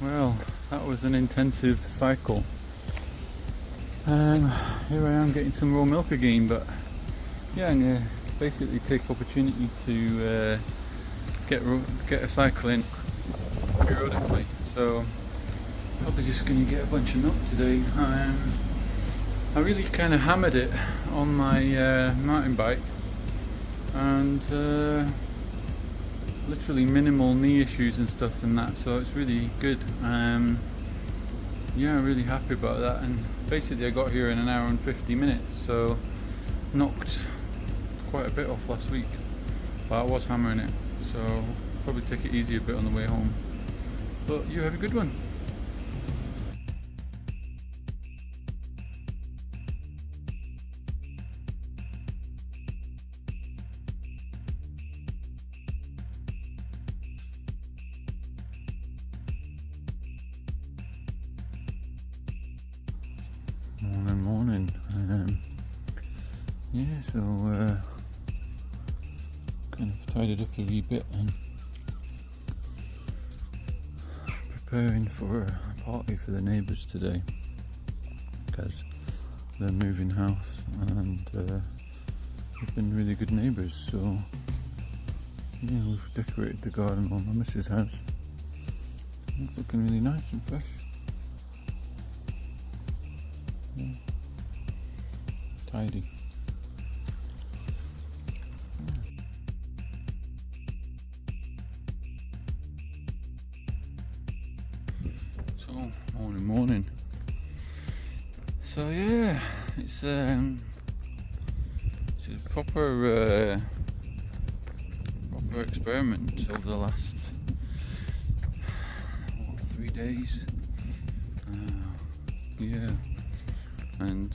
Well, that was an intensive cycle. Here I am getting some raw milk again, but yeah, I'm going to basically take opportunity to get a cycle in periodically. So probably just going to get a bunch of milk today. I really kind of hammered it on my mountain bike, and literally minimal knee issues and stuff and that, so it's really good. Yeah, I'm really happy about that. And basically I got here in an hour and 50 minutes, so knocked quite a bit off last week, but I was hammering it, so probably take it easy a bit on the way home. But you have a good one. Morning. Yeah, so kind of tidied up a wee bit and preparing for a party for the neighbours today, because they're moving house and they've been really good neighbours. So yeah, we've decorated the garden on my missus' house. It's looking really nice and fresh. Yeah. Tidy. So morning. So yeah, it's a proper experiment over the last 3 days. Yeah. And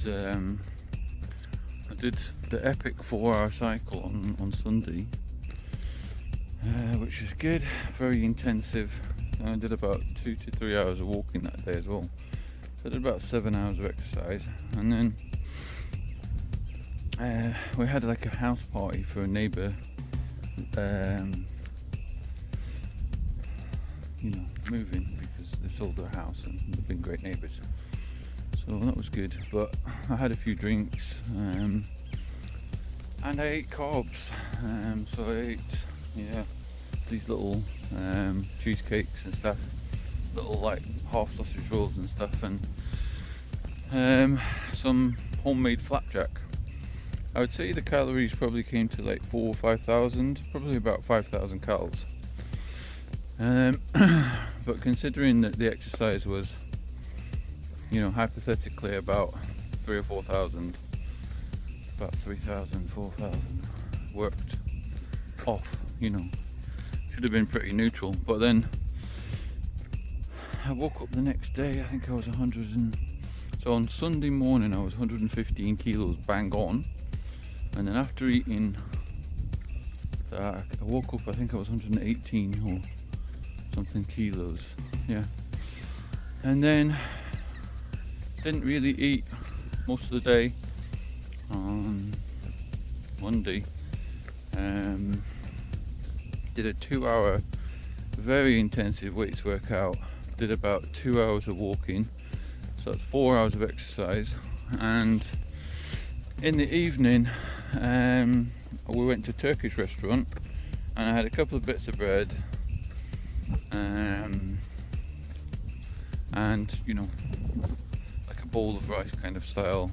I did the epic 4-hour cycle on Sunday, which was good, very intensive. I did about 2 to 3 hours of walking that day as well. So I did about 7 hours of exercise, and then we had like a house party for a neighbour, moving, because they sold their house and they've been great neighbours. So that was good, but I had a few drinks, and I ate carbs. So I ate, these little cheesecakes and stuff, little like half sausage rolls and stuff, and some homemade flapjack. I would say the calories probably came to like 4,000 or 5,000, probably about 5,000 calories. But considering that the exercise was, hypothetically about 3,000 or 4,000, about 3,000, 4,000 worked off, should have been pretty neutral. But then I woke up the next day, I think I was 100 so on Sunday morning I was 115 kilos bang on, and then after eating that I woke up, I think I was 118 or something kilos, yeah. And then didn't really eat most of the day on Monday. Did a 2-hour very intensive weights workout, did about 2 hours of walking, so that's 4 hours of exercise. And in the evening we went to a Turkish restaurant and I had a couple of bits of bread, and like a bowl of rice kind of style,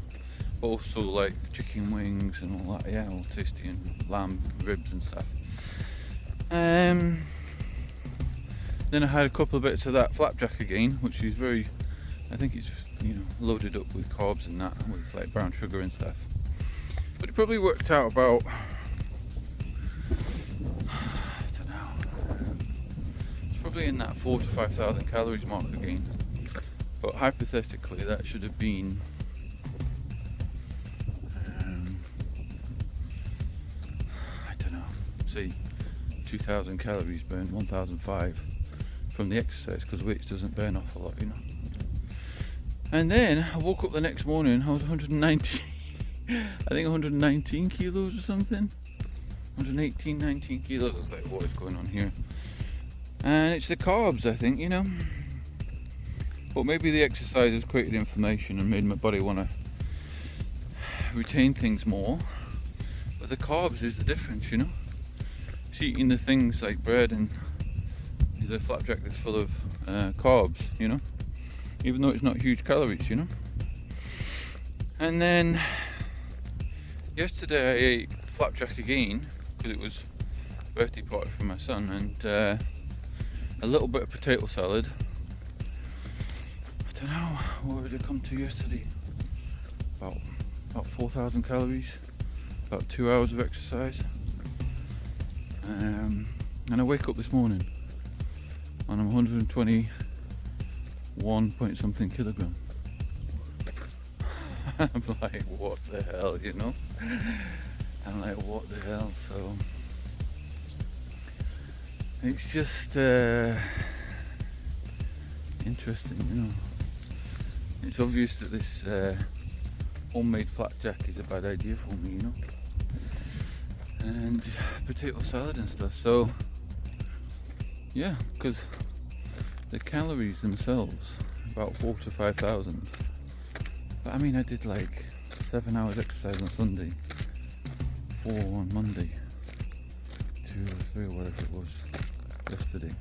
but also like chicken wings and all that, yeah, all tasty, and lamb ribs and stuff. Then I had a couple of bits of that flapjack again, which is very, I think it's loaded up with carbs and that, with like brown sugar and stuff. But it probably worked out about, I don't know, it's probably in that 4,000 to 5,000 calories mark again. But hypothetically that should have been I don't know, say 2,000 calories burned, 1,005 from the exercise, because weights doesn't burn off a lot, And then I woke up the next morning, I was 119 I think 119 kilos or something, 118, 19 kilos. Like, what is going on here? And it's the carbs, I think, But maybe the exercise has created inflammation and made my body want to retain things more. But the carbs is the difference, you know. It's eating the things like bread and the flapjack that's full of carbs, you know, even though it's not huge calories, you know. And then yesterday I ate flapjack again because it was a birthday party for my son, and a little bit of potato salad. I don't know, what did it come to yesterday? About 4,000 calories, about 2 hours of exercise. And I wake up this morning and I'm 121 point something kilogram. I'm like, what the hell, you know? I'm like, what the hell? So it's just interesting, you know. It's obvious that this homemade flapjack is a bad idea for me, you know, and potato salad and stuff. So yeah, because the calories themselves about 4,000 to 5,000. But I mean, I did like 7 hours exercise on Sunday, 4 on Monday, 2 or 3 or whatever it was yesterday.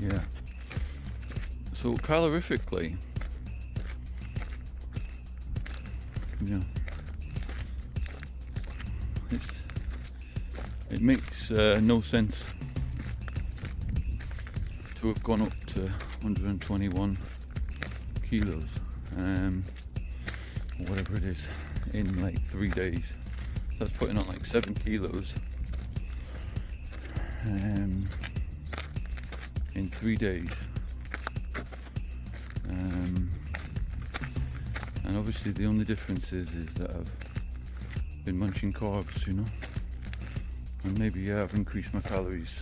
Yeah. So calorifically, you know, it makes no sense to have gone up to 121 kilos, or whatever it is, in like 3 days. So that's putting on like 7 kilos in 3 days. And obviously the only difference is that I've been munching carbs, you know, and maybe I've increased my calories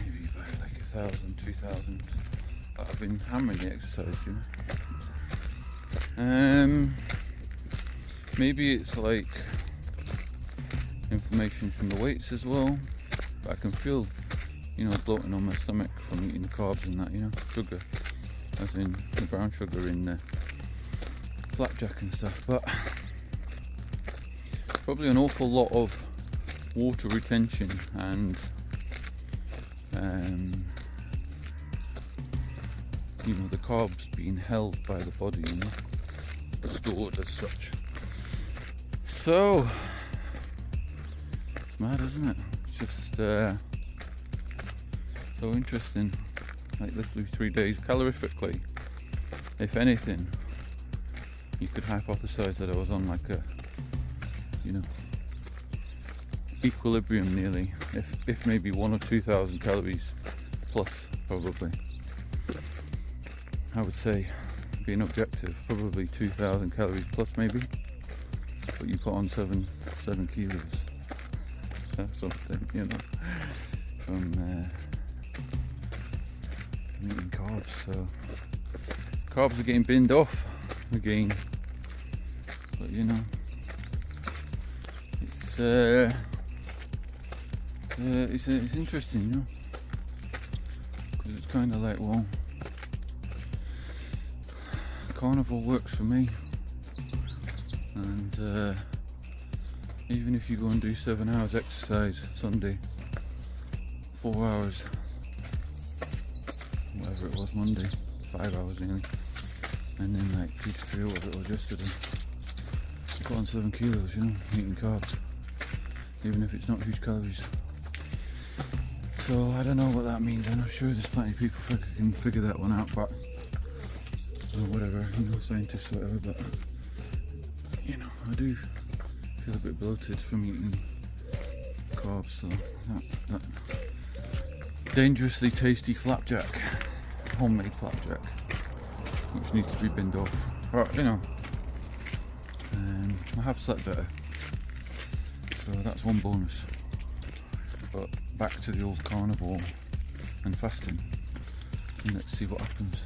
maybe by like 1,000, 2,000, but I've been hammering the exercise, you know. Maybe it's like inflammation from the weights as well, but I can feel, you know, bloating on my stomach from eating the carbs and that, you know, sugar, as in the brown sugar in the flapjack and stuff. But probably an awful lot of water retention and you know, the carbs being held by the body, you know, stored as such. So it's mad, isn't it? It's just so interesting. Like literally 3 days calorifically. If anything, you could hypothesize that I was on like a, you know, equilibrium nearly. If maybe 1,000 or 2,000 calories plus, probably. I would say, being objective, probably 2,000 calories plus maybe. But you put on 7 kilos or something, you know, from eating carbs. So carbs are getting binned off again, but you know, it's interesting, you know, because it's kind of like, well, carnivore works for me, and even if you go and do 7 hours exercise Sunday, 4 hours, whatever it was Monday, 5 hours nearly, and then like 2 to 3 or whatever it was yesterday, you put on 7 kilos, you know, eating carbs, even if it's not huge calories. So I don't know what that means. I'm not sure there's plenty of people who can figure that one out, but or whatever, you know, scientists or whatever, but you know, I do feel a bit bloated from eating carbs. So that dangerously tasty flapjack, homemade flapjack, which needs to be binned off. But you know, I have slept better, so that's one bonus. But back to the old carnivore and fasting, and let's see what happens.